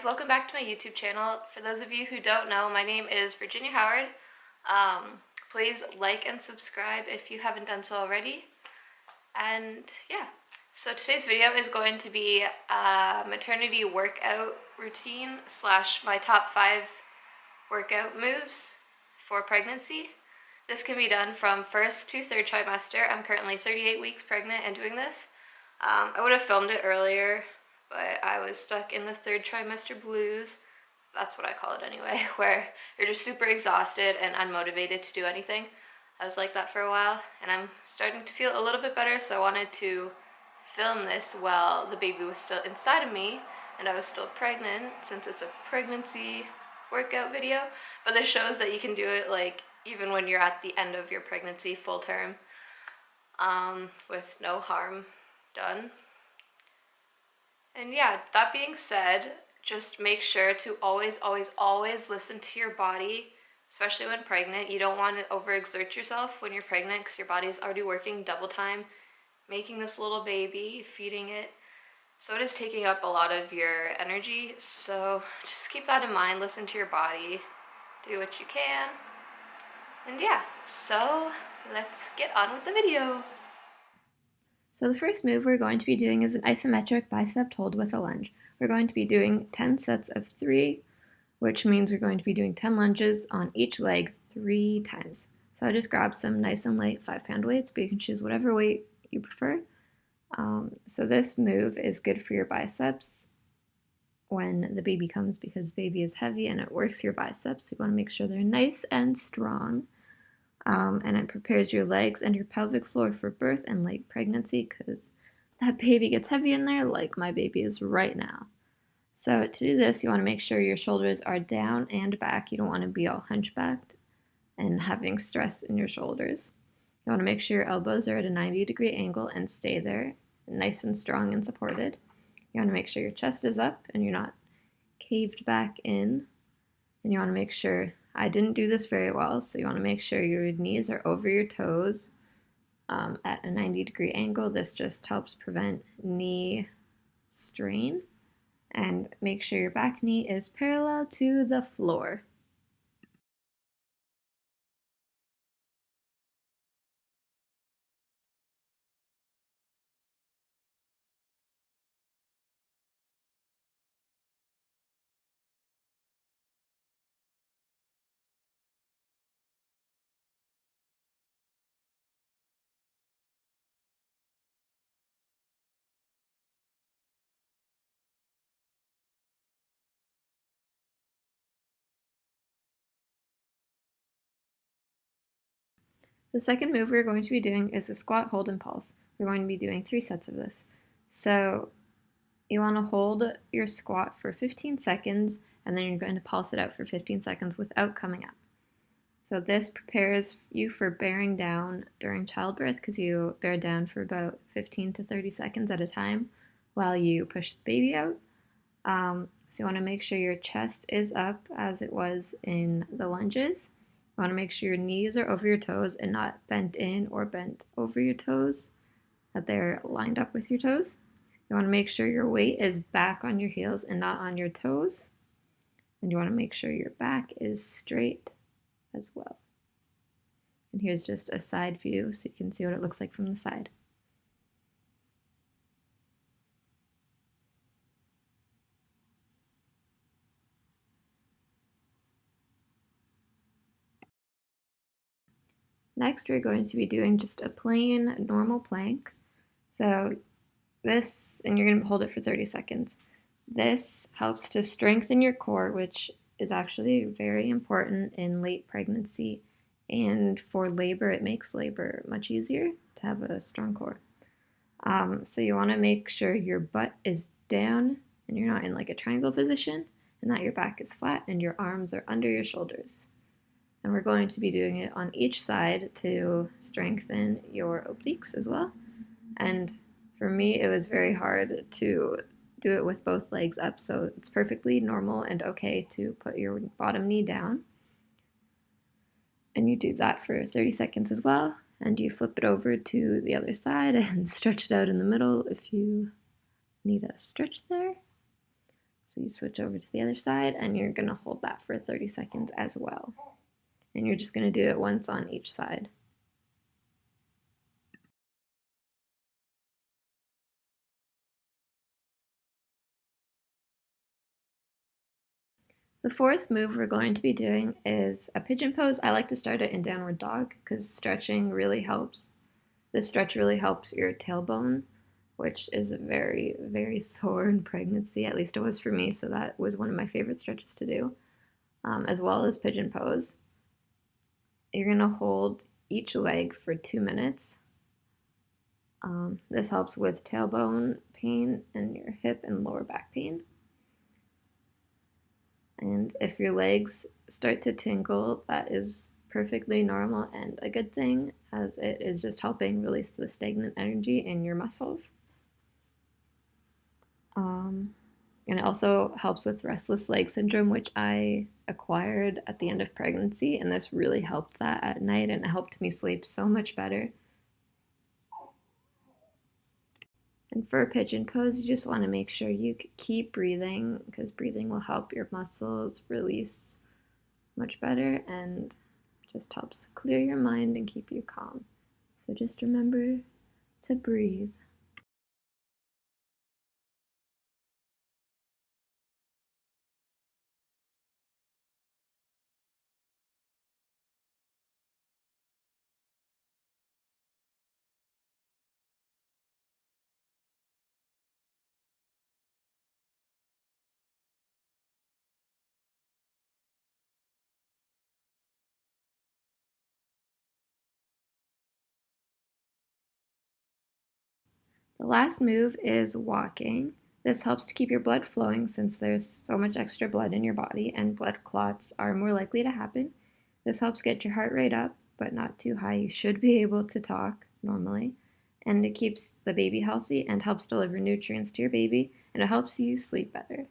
guys, welcome back to my YouTube channel. For those of you who don't know, my name is Virginia Howard. Please like and subscribe if you haven't done so already. And yeah, so today's video is going to be a maternity workout routine slash my top 5 workout moves for pregnancy. This can be done from first to third trimester. I'm currently 38 weeks pregnant and doing this. I would have filmed it earlier, but I was stuck in the third trimester blues. That's what I call it anyway, where you're just super exhausted and unmotivated to do anything. I was like that for a while, and I'm starting to feel a little bit better, so I wanted to film this while the baby was still inside of me and I was still pregnant, since it's a pregnancy workout video. But this shows that you can do it like even when you're at the end of your pregnancy full term, with no harm done. And yeah, that being said, just make sure to always listen to your body, especially when pregnant. You don't want to overexert yourself when you're pregnant because your body is already working double time, making this little baby, feeding it. So it is taking up a lot of your energy. So just keep that in mind, listen to your body, do what you can. And yeah, so let's get on with the video. So the first move we're going to be doing is an isometric bicep hold with a lunge. We're going to be doing 10 sets of 3, which means we're going to be doing 10 lunges on each leg 3 times. So I just grabbed some nice and light 5-pound weights, but you can choose whatever weight you prefer. So this move is good for your biceps when the baby comes, because baby is heavy and it works your biceps. You want to make sure they're nice and strong. And it prepares your legs and your pelvic floor for birth and late pregnancy, because that baby gets heavy in there like my baby is right now. So to do this, you want to make sure your shoulders are down and back. You don't want to be all hunchbacked and having stress in your shoulders. You want to make sure your elbows are at a 90-degree angle and stay there, nice and strong and supported. You want to make sure your chest is up and you're not caved back in. And you want to make sure, I didn't do this very well, so you want to make sure your knees are over your toes at a 90-degree angle. This just helps prevent knee strain. And make sure your back knee is parallel to the floor. The second move we're going to be doing is the squat, hold, and pulse. We're going to be doing 3 sets of this. So you want to hold your squat for 15 seconds, and then you're going to pulse it out for 15 seconds without coming up. So this prepares you for bearing down during childbirth, because you bear down for about 15 to 30 seconds at a time while you push the baby out. So you want to make sure your chest is up as it was in the lunges. You want to make sure your knees are over your toes and not bent in or bent over your toes, that they're lined up with your toes. You want to make sure your weight is back on your heels and not on your toes. And you want to make sure your back is straight as well. And here's just a side view so you can see what it looks like from the side. Next, we're going to be doing just a plain normal plank. So this, and you're going to hold it for 30 seconds. This helps to strengthen your core, which is actually very important in late pregnancy, and for labor, it makes labor much easier to have a strong core. So you want to make sure your butt is down and you're not in like a triangle position, and that your back is flat and your arms are under your shoulders. And we're going to be doing it on each side to strengthen your obliques as well. And for me, it was very hard to do it with both legs up, so it's perfectly normal and okay to put your bottom knee down. And you do that for 30 seconds as well, and you flip it over to the other side and stretch it out in the middle if you need a stretch there. So you switch over to the other side and you're going to hold that for 30 seconds as well. And you're just going to do it once on each side. The fourth move we're going to be doing is a pigeon pose. I like to start it in downward dog because stretching really helps. This stretch really helps your tailbone, which is very, very sore in pregnancy. At least it was for me, so that was one of my favorite stretches to do, as well as pigeon pose. You're going to hold each leg for 2 minutes. This helps with tailbone pain and your hip and lower back pain. And if your legs start to tingle, that is perfectly normal and a good thing, as it is just helping release the stagnant energy in your muscles. And it also helps with restless leg syndrome, which I acquired at the end of pregnancy, and this really helped that at night, and it helped me sleep so much better. And for a pigeon pose, you just want to make sure you keep breathing, because breathing will help your muscles release much better and just helps clear your mind and keep you calm. So just remember to breathe. The last move is walking. This helps to keep your blood flowing since there's so much extra blood in your body and blood clots are more likely to happen. This helps get your heart rate up, but not too high. You should be able to talk normally. And it keeps the baby healthy and helps deliver nutrients to your baby, and it helps you sleep better.